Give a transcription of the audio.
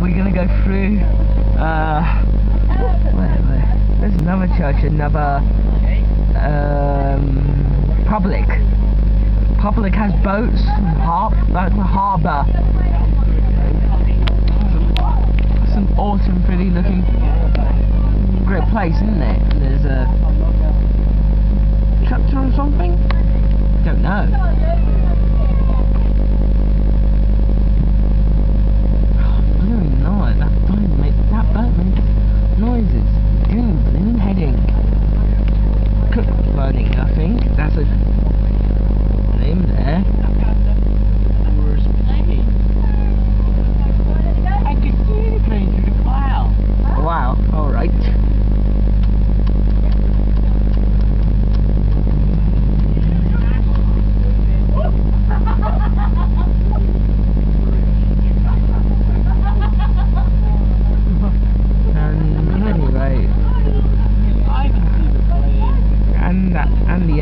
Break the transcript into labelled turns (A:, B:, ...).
A: we're gonna go through. There's another church, another public. Public has boats, like the harbour. Some awesome, pretty looking, great place, isn't it? There's a tractor or something. Don't know. That boat makes noises. Blooming heading. Cook burning, I think. That's a name there.
B: I can see the plane through the cloud.
A: Wow, alright. And the